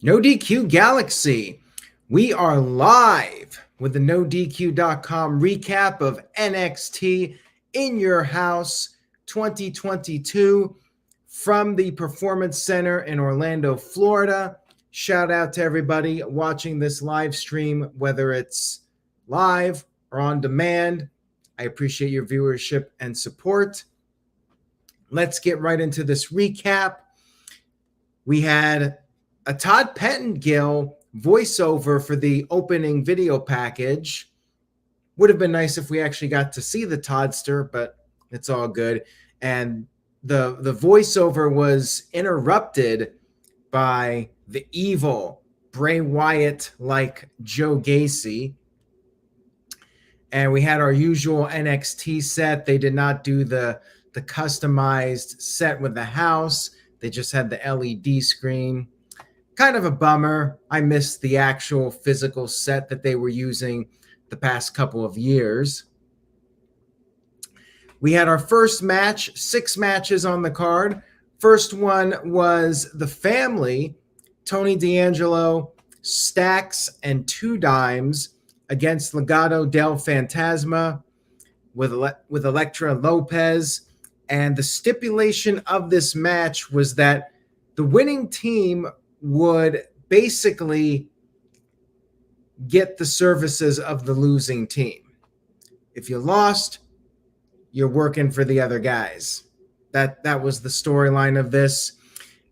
No DQ Galaxy. We are live with the NoDQ.com recap of NXT in your house 2022 from the Performance Center in Orlando, Florida. Shout out to everybody watching this live stream, whether it's live or on demand. I appreciate your viewership and support. Let's get right into this recap. We had a Todd Pettengill voiceover for the opening video package. Would have been nice if we actually got to see the Toddster, but it's all good. And the voiceover was interrupted by the evil Bray Wyatt-like Joe Gacy. And we had our usual NXT set. They did not do the customized set with the house. They just had the LED screen. Kind of a bummer. I missed the actual physical set that they were using the past couple of years. We had our first match, 6 matches on the card. First one was the family, Tony D'Angelo, Stacks, and Two Dimes against Legado del Fantasma with Elektra Lopez. And the stipulation of this match was that the winning team would basically get the services of the losing team. If you lost, you're working for the other guys. That was the storyline of this.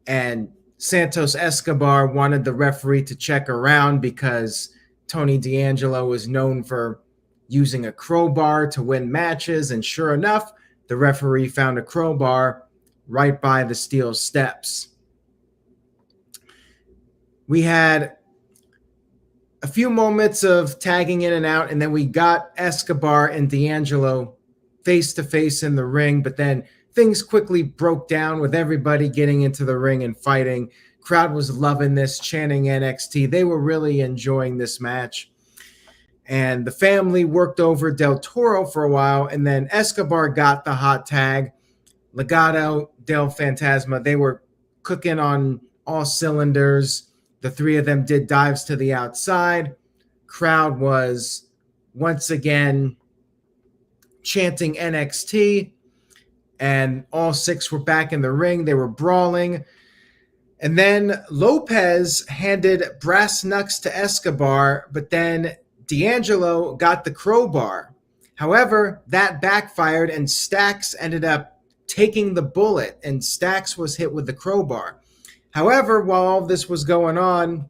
And Santos Escobar wanted the referee to check around because Tony D'Angelo was known for using a crowbar to win matches. And sure enough, the referee found a crowbar right by the steel steps. We had a few moments of tagging in and out, and then we got Escobar and D'Angelo face-to-face in the ring, but then things quickly broke down with everybody getting into the ring and fighting. Crowd was loving this, chanting NXT. They were really enjoying this match. And the family worked over Del Toro for a while, and then Escobar got the hot tag. Legado del Fantasma, they were cooking on all cylinders. The three of them did dives to the outside. Crowd was once again chanting NXT, and all 6 were back in the ring. They were brawling. And then Lopez handed brass knucks to Escobar, but then D'Angelo got the crowbar. However, that backfired, and Stacks ended up taking the bullet, and Stacks was hit with the crowbar. However, while all this was going on,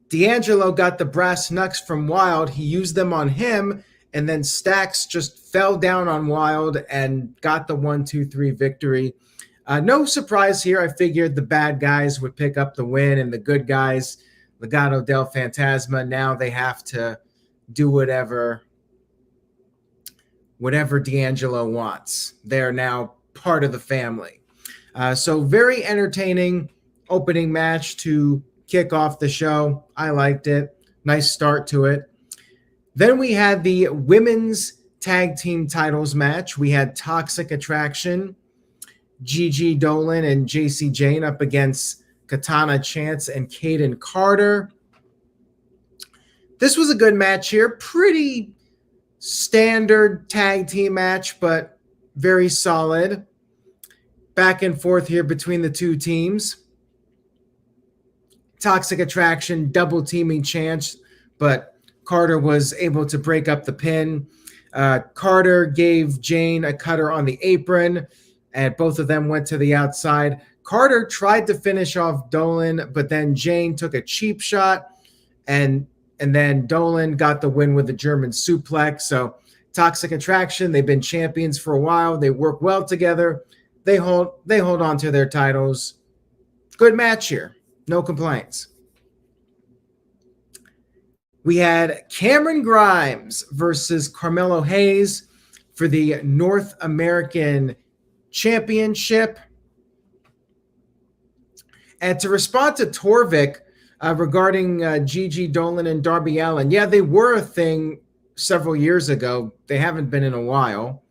D'Angelo got the brass knucks from Wilde. He used them on him, and then Stacks just fell down on Wilde and got the 1-2-3 victory. No surprise here. I figured the bad guys would pick up the win, and the good guys, Legado del Fantasma, now they have to do whatever D'Angelo wants. They're now part of the family. So very entertaining opening match to kick off the show. I liked it. Nice start to it. Then we had the women's tag team titles match. We had Toxic Attraction, Gigi Dolin and Jacy Jayne up against Katana Chance and Kayden Carter. This was a good match here. Pretty standard tag team match, but very solid. Back and forth here between the two teams. Toxic Attraction double teaming Chance, but Carter was able to break up the pin. Carter gave Jayne a cutter on the apron, and both of them went to the outside. Carter tried to finish off Dolin, but then Jayne took a cheap shot, and then Dolin got the win with the German suplex. So Toxic Attraction, they've been champions for a while. They work well together. They hold on to their titles. Good match here. No complaints. We had Cameron Grimes versus Carmelo Hayes for the North American Championship. And to respond to Torvik regarding Gigi Dolin and Darby Allin, yeah, they were a thing several years ago. They haven't been in a while.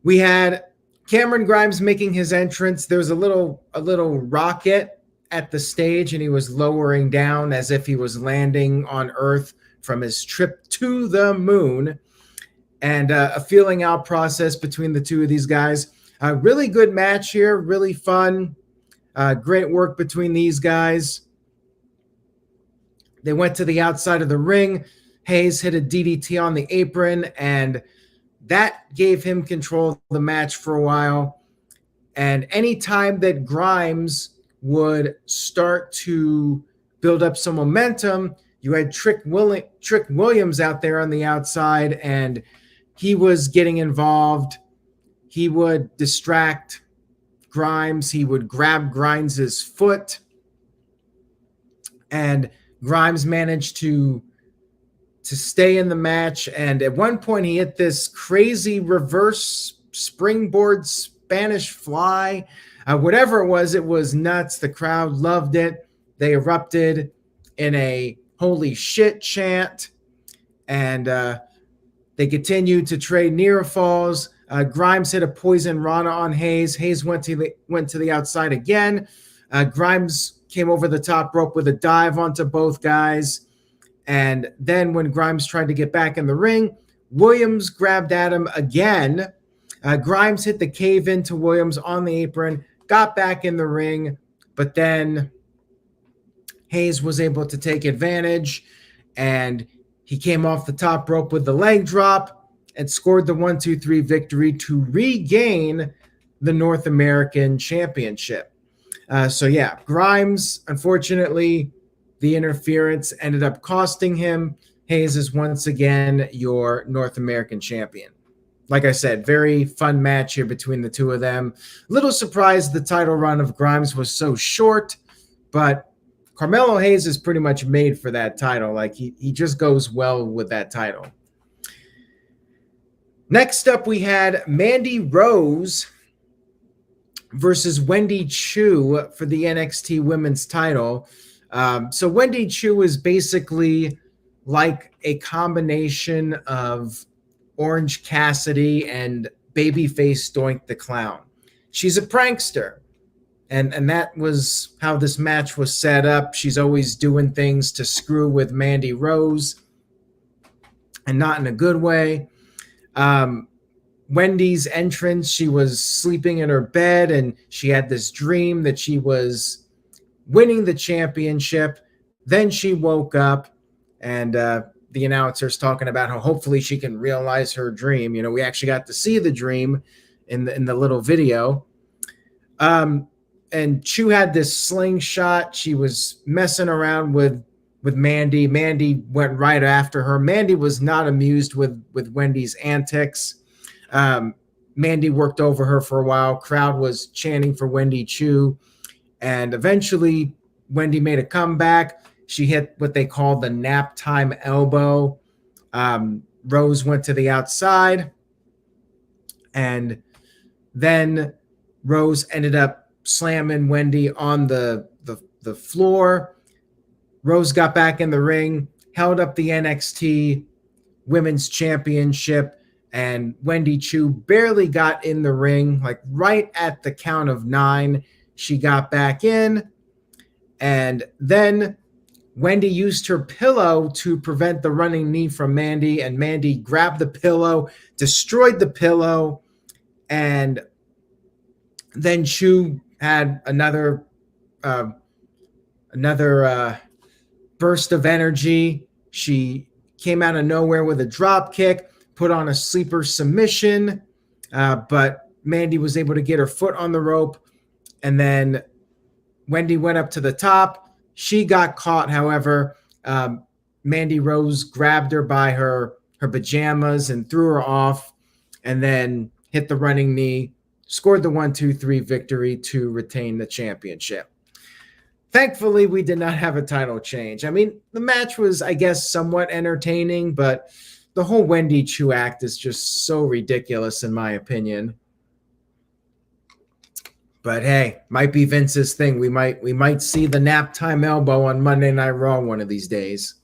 We had Cameron Grimes making his entrance. There was a little rocket at the stage and he was lowering down as if he was landing on Earth from his trip to the moon. And a feeling out process between the two of these guys. Really good match here, really fun. Great work between these guys. They went to the outside of the ring. Hayes hit a DDT on the apron, and that gave him control of the match for a while. And any time that Grimes would start to build up some momentum, you had Trick Williams out there on the outside, and he was getting involved. He would distract Grimes. He would grab Grimes' foot, and Grimes managed to stay in the match. And at one point, he hit this crazy reverse springboard Spanish fly. Whatever it was nuts. The crowd loved it. They erupted in a holy shit chant, and they continued to trade near falls. Grimes hit a poison Rana on Hayes. Hayes went to the outside again. Grimes came over the top rope with a dive onto both guys. And then when Grimes tried to get back in the ring, Williams grabbed at him again. Grimes hit the cave into Williams on the apron, got back in the ring, but then Hayes was able to take advantage, and he came off the top rope with the leg drop and scored the 1-2-3 victory to regain the North American Championship. Grimes, unfortunately, the interference ended up costing him. Hayes is once again your North American champion. Like I said, very fun match here between the two of them. Little surprised the title run of Grimes was so short, but Carmelo Hayes is pretty much made for that title. Like he just goes well with that title. Next up, we had Mandy Rose versus Wendy Choo for the NXT Women's title. So Wendy Choo is basically like a combination of Orange Cassidy and Babyface Doink the Clown. She's a prankster. And that was how this match was set up. She's always doing things to screw with Mandy Rose, and not in a good way. Wendy's entrance, she was sleeping in her bed, and she had this dream that she was winning the championship. Then she woke up, and the announcer's talking about how hopefully she can realize her dream. You know, we actually got to see the dream in the little video. And Choo had this slingshot. She was messing around with Mandy. Mandy went right after her. Mandy was not amused with Wendy's antics. Mandy worked over her for a while. Crowd was chanting for Wendy Choo. And eventually, Wendy made a comeback. She hit what they call the nap time elbow. Rose went to the outside. And then Rose ended up slamming Wendy on the floor. Rose got back in the ring, held up the NXT Women's Championship, and Wendy Choo barely got in the ring. Like right at the count of 9, she got back in. And then Wendy used her pillow to prevent the running knee from Mandy, and Mandy grabbed the pillow, destroyed the pillow, and then Choo had another burst of energy. She came out of nowhere with a drop kick, put on a sleeper submission, but Mandy was able to get her foot on the rope, and then Wendy went up to the top. She got caught, however. Mandy Rose grabbed her by her pajamas and threw her off, and then hit the running knee, scored the 1-2-3 victory to retain the championship. Thankfully, we did not have a title change. I mean, the match was, I guess, somewhat entertaining, but the whole Wendy Choo act is just so ridiculous, in my opinion. But hey, might be Vince's thing. We might see the nap time elbow on Monday Night Raw one of these days.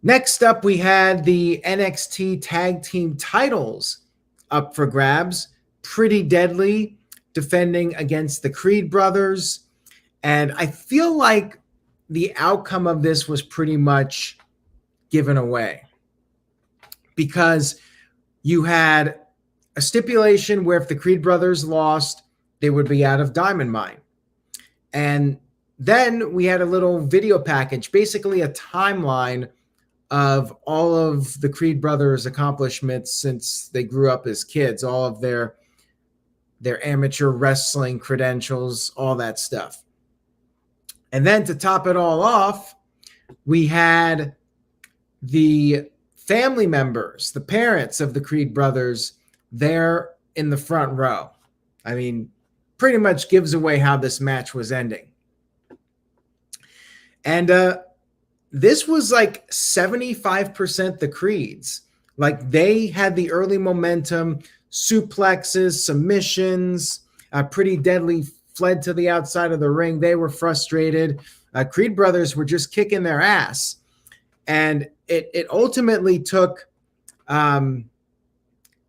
Next up, we had the NXT Tag Team titles up for grabs. Pretty Deadly defending against the Creed brothers. And I feel like the outcome of this was pretty much given away because you had a stipulation where if the Creed brothers lost, they would be out of Diamond Mine. And then we had a little video package, basically a timeline of all of the Creed brothers' accomplishments since they grew up as kids, all of their amateur wrestling credentials, all that stuff. And then to top it all off, we had the family members, the parents of the Creed brothers, there in the front row. I mean, pretty much gives away how this match was ending. And this was like 75% the Creeds. Like they had the early momentum, suplexes, submissions, Pretty Deadly fled to the outside of the ring. They were frustrated. Creed brothers were just kicking their ass. And it ultimately took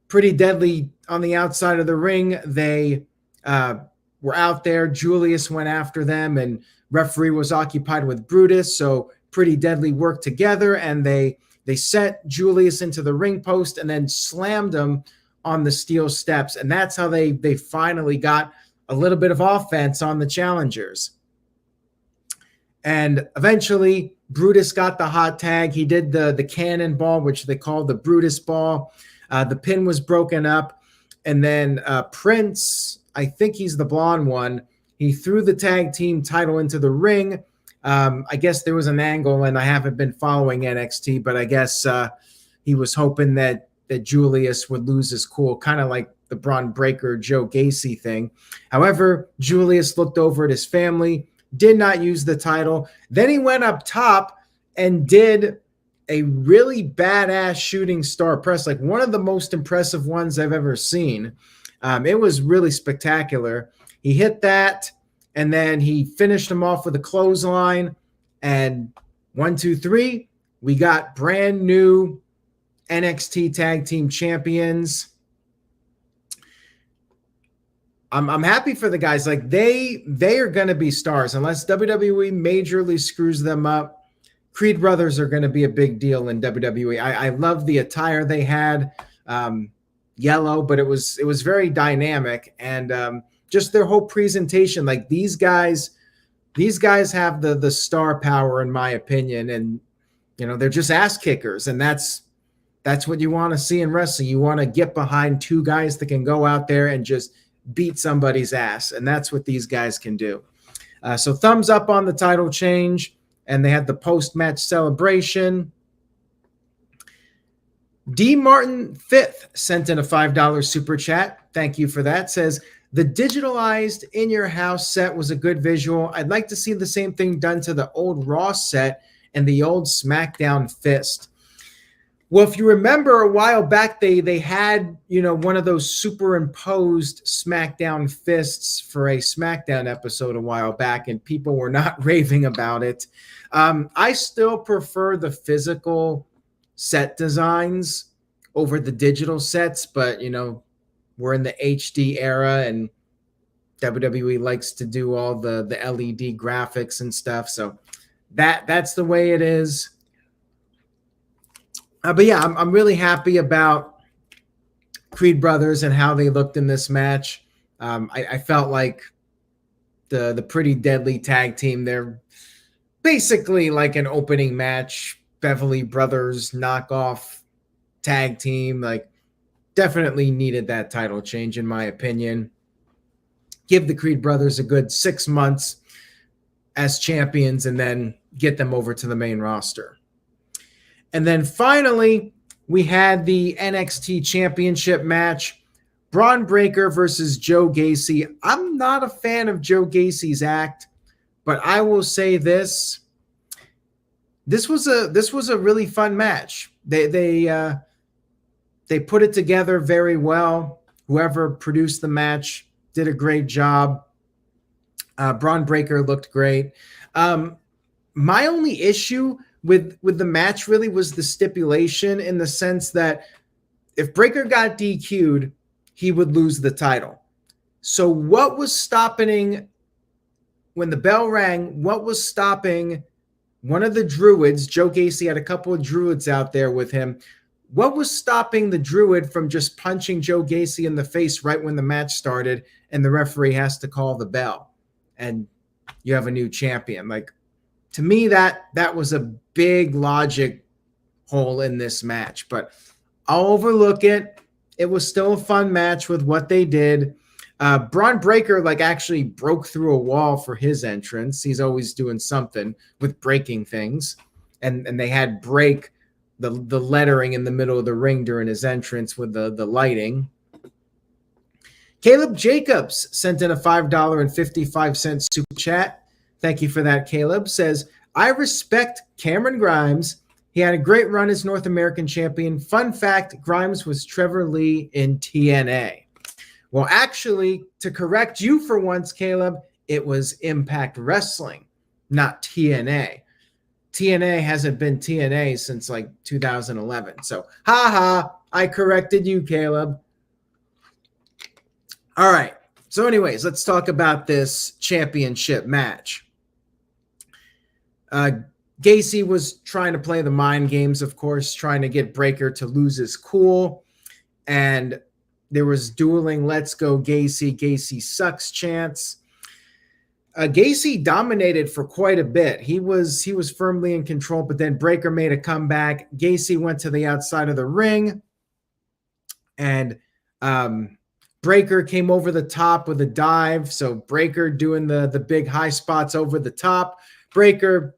Pretty Deadly on the outside of the ring. They were out there. Julius went after them, and referee was occupied with Brutus. So Pretty Deadly worked together, and they set Julius into the ring post and then slammed him on the steel steps. And that's how they finally got a little bit of offense on the challengers. And eventually Brutus got the hot tag. He did the cannonball, which they called the Brutus ball. The pin was broken up. And then Prince, I think he's the blonde one, he threw the tag team title into the ring. I guess there was an angle, and I haven't been following NXT, but I guess he was hoping that Julius would lose his cool, kind of like the Bron Breakker Joe Gacy thing. However, Julius looked over at his family, did not use the title. Then he went up top and did a really badass shooting star press, like one of the most impressive ones I've ever seen. It was really spectacular. He hit that, and then he finished him off with a clothesline. And 1, 2, 3, we got brand new NXT Tag Team Champions. I'm happy for the guys. Like they are going to be stars unless WWE majorly screws them up. Creed brothers are going to be a big deal in WWE. I love the attire they had, yellow, but it was very dynamic, and just their whole presentation. Like these guys have the star power, in my opinion, and they're just ass kickers, and that's what you want to see in wrestling. You want to get behind two guys that can go out there and just beat somebody's ass, and that's what these guys can do. So thumbs up on the title change, and they had the post-match celebration. D. Martin 5th sent in a $5 super chat. Thank you for that. Says, the digitalized In Your House set was a good visual. I'd like to see the same thing done to the old Raw set and the old SmackDown fist. Well, if you remember a while back, they had, one of those superimposed SmackDown fists for a SmackDown episode a while back, and people were not raving about it. I still prefer the physical set designs over the digital sets, but, we're in the HD era, and WWE likes to do all the LED graphics and stuff. So that's the way it is. But yeah, I'm really happy about Creed brothers and how they looked in this match. I felt like the Pretty Deadly tag team, they're basically like an opening match, Beverly Brothers knockoff tag team. Like definitely needed that title change, in my opinion. Give the Creed brothers a good 6 months as champions and then get them over to the main roster. And then finally, we had the NXT Championship match, Bron Breakker versus Joe Gacy. I'm not a fan of Joe Gacy's act, but I will say this. This was a really fun match. They put it together very well. Whoever produced the match did a great job. Bron Breakker looked great. My only issue with the match really was the stipulation, in the sense that if Breakker got DQ'd, he would lose the title. So what was stopping when the bell rang? What was stopping one of the Druids? Joe Gacy had a couple of Druids out there with him. What was stopping the Druid from just punching Joe Gacy in the face right when the match started and the referee has to call the bell and you have a new champion? Like, to me, that was a big logic hole in this match, but I'll overlook it. It was still a fun match with what they did. Bron Breakker actually broke through a wall for his entrance. He's always doing something with breaking things, and they had break the lettering in the middle of the ring during his entrance with the lighting. Caleb Jacobs sent in a $5.55 super chat. Thank you for that, Caleb. Says, I respect Cameron Grimes. He had a great run as North American champion. Fun fact, Grimes was Trevor Lee in TNA. Well, actually, to correct you for once, Caleb, it was Impact Wrestling, not TNA. TNA hasn't been TNA since 2011. So, I corrected you, Caleb. All right. So anyways, let's talk about this championship match. Gacy was trying to play the mind games, of course, trying to get Breakker to lose his cool. And there was dueling Let's Go Gacy, Gacy sucks chants. Gacy dominated for quite a bit. He was firmly in control, but then Breakker made a comeback. Gacy went to the outside of the ring, and Breakker came over the top with a dive. So Breakker doing the big high spots over the top. Breakker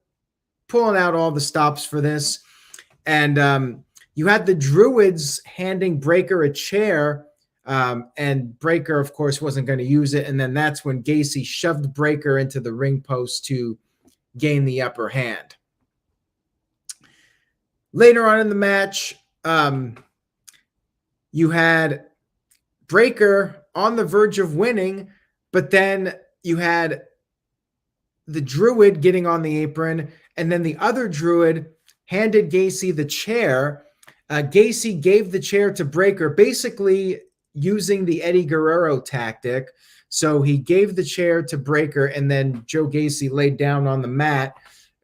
pulling out all the stops for this. And you had the Druids handing Breakker a chair. And Breakker, of course, wasn't going to use it. And then that's when Gacy shoved Breakker into the ring post to gain the upper hand. Later on in the match, you had Breakker on the verge of winning, but then you had the Druid getting on the apron, and then the other Druid handed Gacy the chair. Gacy gave the chair to Breakker, basically using the Eddie Guerrero tactic. So he gave the chair to Breakker, and then Joe Gacy laid down on the mat.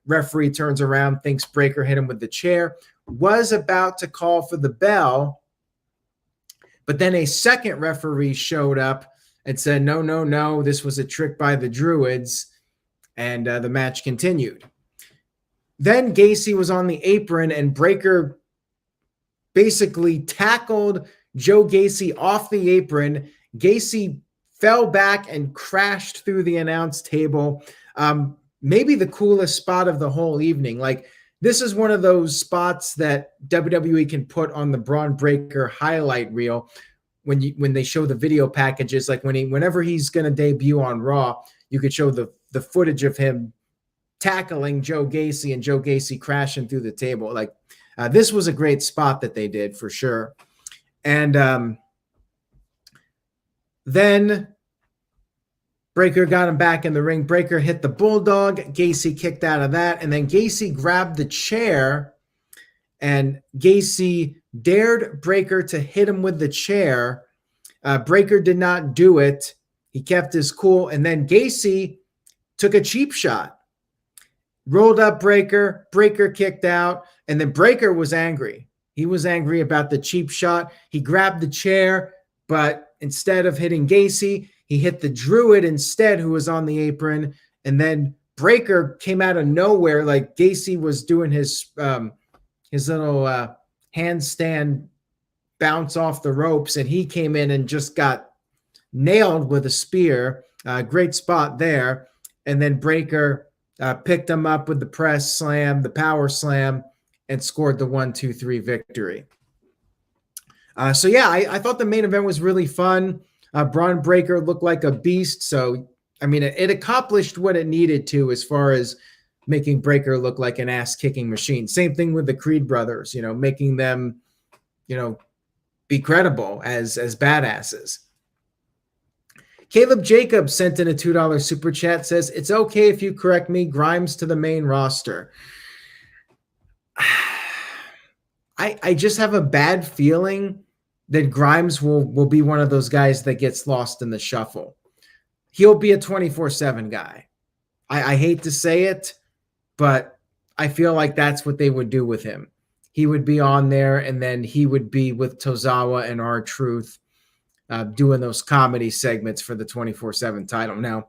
Referee turns around, thinks Breakker hit him with the chair, was about to call for the bell, but then a second referee showed up and said, no, this was a trick by the Druids, and the match continued. Then Gacy was on the apron, and Breakker basically tackled Joe Gacy off the apron. Gacy fell back and crashed through the announce table. Maybe the coolest spot of the whole evening. This is one of those spots that WWE can put on the Bron Breakker highlight reel when they show the video packages. Whenever he's going to debut on Raw, you could show the footage of him tackling Joe Gacy and Joe Gacy crashing through the table. This was a great spot that they did for sure. And then Breakker got him back in the ring. Breakker hit the Bulldog. Gacy kicked out of that. And then Gacy grabbed the chair, and Gacy dared Breakker to hit him with the chair. Breakker did not do it. He kept his cool. And then Gacy took a cheap shot, rolled up Breakker. Breakker kicked out. And then Breakker was angry. He was angry about the cheap shot. He grabbed the chair, but instead of hitting Gacy, he hit the Druid instead, who was on the apron. And then Breakker came out of nowhere, like Gacy was doing his little handstand bounce off the ropes, and he came in and just got nailed with a spear. Great spot there. And then Breakker picked him up with the press slam, the power slam, and scored the 1-2-3 victory. I thought the main event was really fun. Bron Breakker looked like a beast. So, it accomplished what it needed to as far as making Breakker look like an ass-kicking machine. Same thing with the Creed brothers, making them, be credible as badasses. Caleb Jacobs sent in a $2 super chat, says, it's okay if you correct me, Grimes to the main roster. I just have a bad feeling then Grimes will be one of those guys that gets lost in the shuffle. He'll be a 24/7 guy. I hate to say it, but I feel like that's what they would do with him. He would be on there, and then he would be with Tozawa and R-Truth doing those comedy segments for the 24/7 title. Now,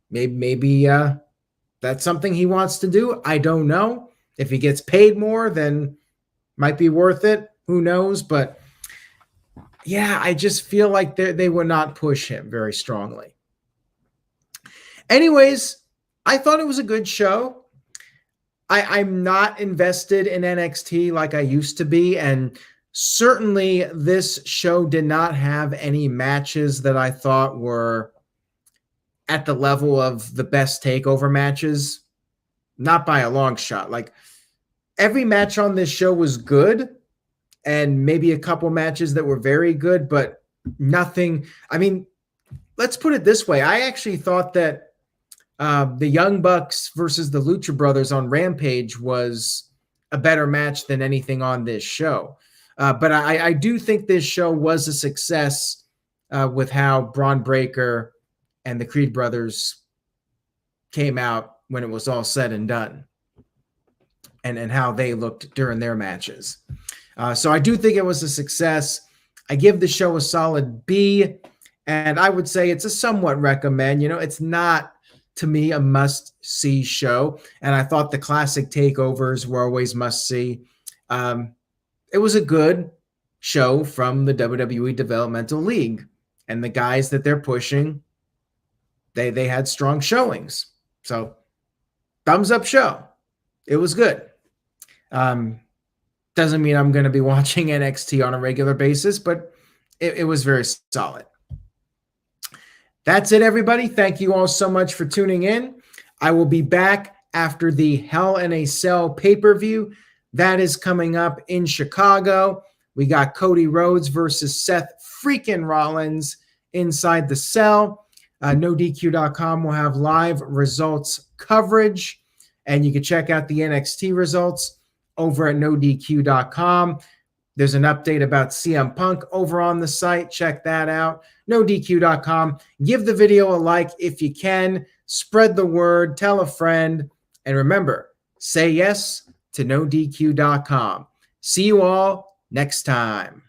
maybe that's something he wants to do. I don't know. If he gets paid more, then might be worth it. Who knows? But yeah, I just feel like they would not push him very strongly. Anyways, I thought it was a good show. I'm not invested in NXT like I used to be, and certainly this show did not have any matches that I thought were at the level of the best takeover matches. Not by a long shot. Like, every match on this show was good, and maybe a couple matches that were very good, but nothing. I mean, let's put it this way. I actually thought that the Young Bucks versus the Lucha Brothers on Rampage was a better match than anything on this show. But I do think this show was a success with how Bron Breakker and the Creed Brothers came out when it was all said and done, and how they looked during their matches. So I do think it was a success. I give the show a solid B, and I would say it's a somewhat recommend. You know, it's not, to me, a must-see show, and I thought the classic takeovers were always must-see. It was a good show from the WWE Developmental League, and the guys that they're pushing, they had strong showings. So, thumbs up show. It was good. Doesn't mean I'm going to be watching NXT on a regular basis, but it was very solid. That's it, everybody. Thank you all so much for tuning in. I will be back after the Hell in a Cell pay-per-view. That is coming up in Chicago. We got Cody Rhodes versus Seth freaking Rollins inside the cell. NoDQ.com will have live results coverage, and you can check out the NXT results over at NoDQ.com. There's an update about CM Punk over on the site. Check that out. NoDQ.com. Give the video a like if you can. Spread the word. Tell a friend. And remember, say yes to NoDQ.com. See you all next time.